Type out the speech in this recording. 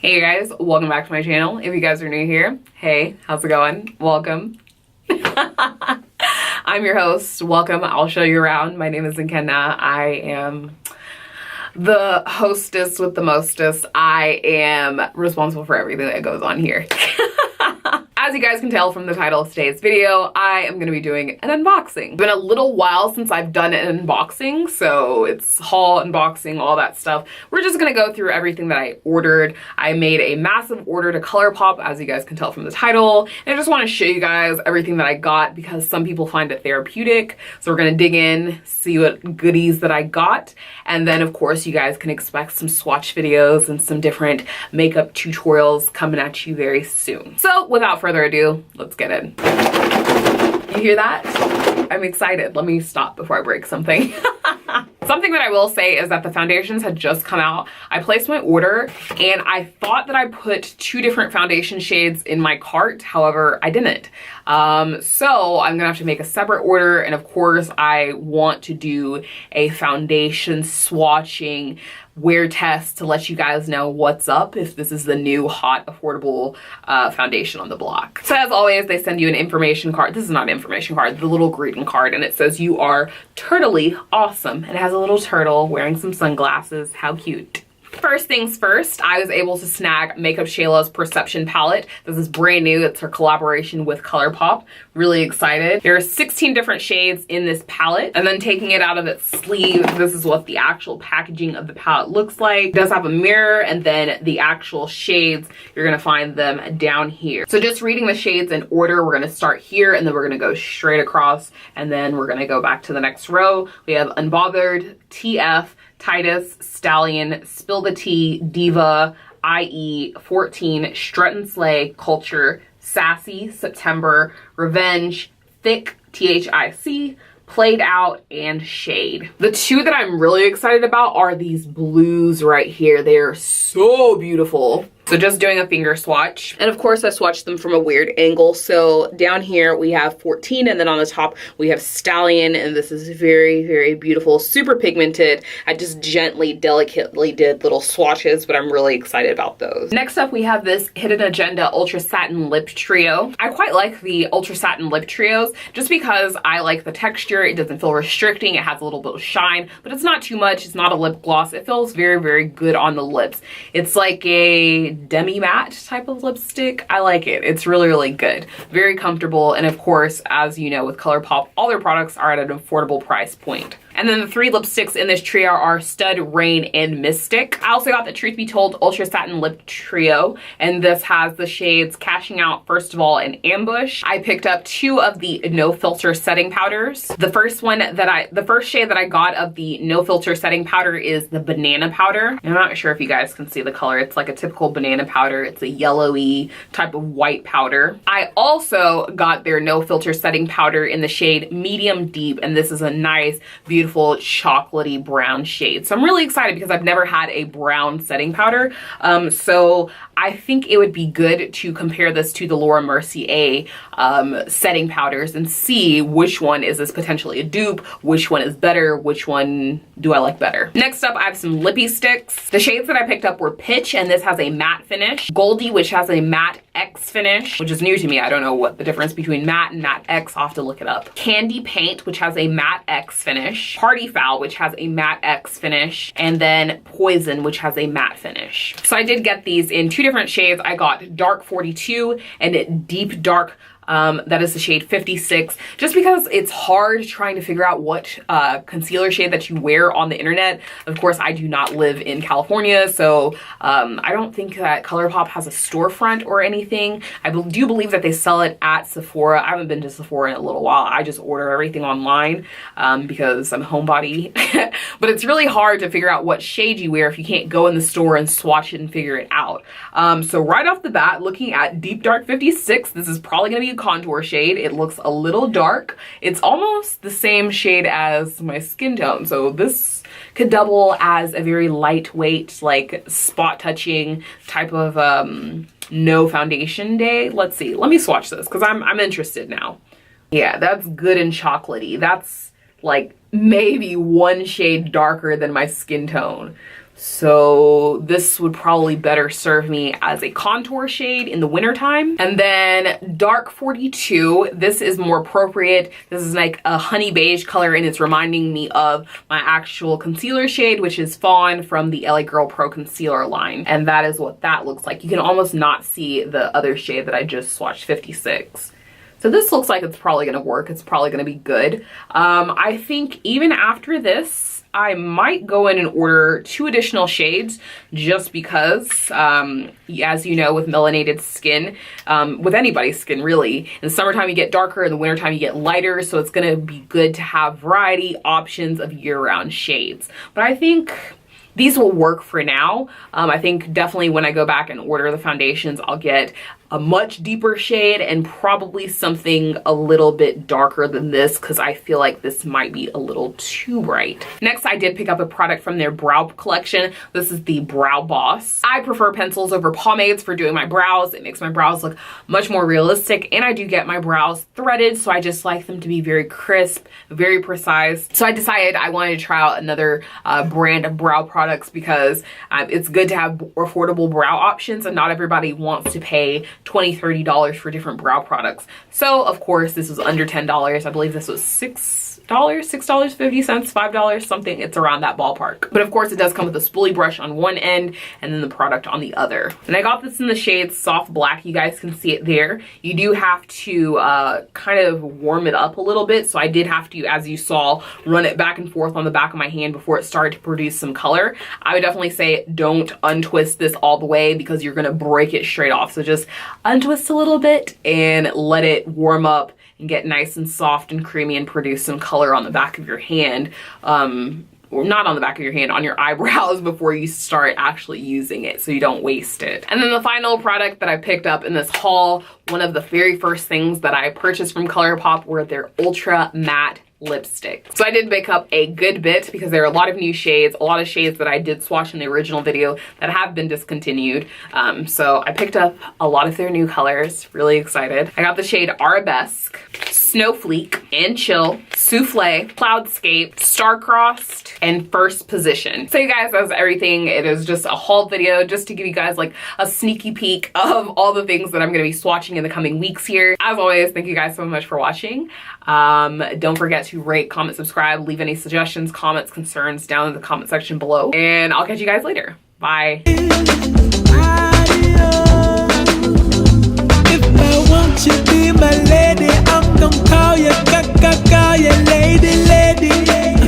Hey guys, welcome back to my channel. If you guys are new here, hey, how's it going? Welcome. I'm your host. Welcome. I'll show you around. My name is Nkenna. I am the hostess with the mostest. I am responsible for everything that goes on here. As you guys can tell from the title of today's video, I am going to be doing an unboxing. It's been a little while since I've done an unboxing, so it's haul, unboxing, all that stuff. We're just going to go through everything that I ordered. I made a massive order to Colourpop, as you guys can tell from the title, and I just want to show you guys everything that I got because some people find it therapeutic. So we're going to dig in, see what goodies that I got, and then of course you guys can expect some swatch videos and some different makeup tutorials coming at you very soon. So without further ado, let's get in. You hear that? I'm excited. Let me stop before I break something. Something that I will say is that the foundations had just come out. I placed my order and I thought that I put 2 different foundation shades in my cart. However, I didn't. So I'm gonna have to make a separate order. And of course I want to do a foundation swatching wear test to let you guys know what's up if this is the new hot affordable foundation on the block. So as always, they send you an information card. This is not an information card, the little greeting card, and it says you are turtly awesome. And it has a little turtle wearing some sunglasses. How cute. First things first, I was able to snag Makeup Shayla's Perception palette. This is brand new. It's her collaboration with Colourpop. Really excited. There are 16 different shades in this palette. And then taking it out of its sleeve, this is what the actual packaging of the palette looks like. It does have a mirror, and then the actual shades, you're gonna find them down here. So just reading the shades in order, we're gonna start here, and then we're gonna go straight across, and then we're gonna go back to the next row. We have Unbothered, TF, Titus, Stallion, Spill the Tea, Diva, IE, 14, Strut and Slay, Culture, Sassy, September, Revenge, Thick, THIC, Played Out, and Shade. The 2 that I'm really excited about are these blues right here. They are so beautiful. So just doing a finger swatch. And of course I swatched them from a weird angle. So down here we have 14, and then on the top we have Stallion, and this is very, very beautiful, super pigmented. I just gently, delicately did little swatches, but I'm really excited about those. Next up we have this Hidden Agenda Ultra Satin Lip Trio. I quite like the Ultra Satin Lip Trios just because I like the texture. It doesn't feel restricting. It has a little bit of shine, but it's not too much. It's not a lip gloss. It feels very, very good on the lips. It's like a demi-matte type of lipstick. I like it. It's really, really good. Very comfortable. And of course, as you know, with Colourpop, all their products are at an affordable price point. And then the 3 lipsticks in this trio are Stud, Rain, and Mystic. I also got the Truth Be Told Ultra Satin Lip Trio, and this has the shades Cashing Out, First of All, and Ambush. I picked up 2 of the No Filter setting powders. The first shade that I got of the No Filter setting powder is the Banana Powder. I'm not sure if you guys can see the color. It's like a typical banana powder. It's a yellowy type of white powder. I also got their No Filter setting powder in the shade Medium Deep, and this is a nice, beautiful chocolatey brown shade. So I'm really excited because I've never had a brown setting powder. So I think it would be good to compare this to the Laura Mercier setting powders and see which one is this potentially a dupe, which one is better, which one do I like better. Next up, I have some lippy sticks. The shades that I picked up were Pitch, and this has a matte finish. Goldie, which has a matte X finish, which is new to me. I don't know what the difference between matte and matte X. I'll have to look it up. Candy Paint, which has a matte X finish. Party Foul, which has a matte X finish. And then Poison, which has a matte finish. So I did get these in 2 different shades. I got Dark 42 and Deep Dark That is the shade 56, just because it's hard trying to figure out what concealer shade that you wear on the internet. Of course, I do not live in California, so I don't think that Colourpop has a storefront or anything. I do believe that they sell it at Sephora. I haven't been to Sephora in a little while. I just order everything online because I'm a homebody. But it's really hard to figure out what shade you wear if you can't go in the store and swatch it and figure it out. So right off the bat, looking at Deep Dark 56, this is probably gonna be a contour shade. It looks a little dark. It's almost the same shade as my skin tone. So this could double as a very lightweight, like spot touching type of no foundation day. Let's see. Let me swatch this because I'm interested now. Yeah, that's good and chocolatey. That's like maybe one shade darker than my skin tone. So this would probably better serve me as a contour shade in the wintertime. And then Dark 42, this is more appropriate. This is like a honey beige color, and it's reminding me of my actual concealer shade, which is Fawn from the LA Girl Pro Concealer line. And that is what that looks like. You can almost not see the other shade that I just swatched, 56. So this looks like it's probably gonna work. It's probably gonna be good. I think even after this, I might go in and order 2 additional shades just because, as you know, with melanated skin, with anybody's skin really, in the summertime you get darker, in the wintertime you get lighter, so it's gonna be good to have variety options of year-round shades. But I think these will work for now. I think definitely when I go back and order the foundations, I'll get a much deeper shade and probably something a little bit darker than this, because I feel like this might be a little too bright. Next, I did pick up a product from their brow collection. This is the Brow Boss. I prefer pencils over pomades for doing my brows. It makes my brows look much more realistic, and I do get my brows threaded, so I just like them to be very crisp, very precise. So I decided I wanted to try out another brand of brow products because it's good to have affordable brow options, and not everybody wants to pay $20, $30 for different brow products. So of course this was under $10. I believe this was $6.50, $5, something. It's around that ballpark. But of course it does come with a spoolie brush on one end and then the product on the other. And I got this in the shade Soft Black. You guys can see it there. You do have to kind of warm it up a little bit. So I did have to, as you saw, run it back and forth on the back of my hand before it started to produce some color. I would definitely say don't untwist this all the way because you're gonna break it straight off. So just untwist a little bit and let it warm up and get nice and soft and creamy and produce some color on the back of your hand. Or not on the back of your hand, on your eyebrows before you start actually using it so you don't waste it. And then the final product that I picked up in this haul, one of the very first things that I purchased from Colourpop were their Ultra Matte lipstick. So I did pick up a good bit because there are a lot of new shades, a lot of shades that I did swatch in the original video that have been discontinued. So I picked up a lot of their new colors, really excited. I got the shade Arabesque, Snowflake, and Chill, Souffle, Cloudscape, Star-Crossed, and First Position. So you guys, that's everything. It is just a haul video just to give you guys like a sneaky peek of all the things that I'm gonna be swatching in the coming weeks here. As always, thank you guys so much for watching. Don't forget to rate, comment, subscribe, leave any suggestions, comments, concerns down in the comment section below. And I'll catch you guys later. Bye. If I want you to be my lady, I'm gonna call you, call you lady, lady.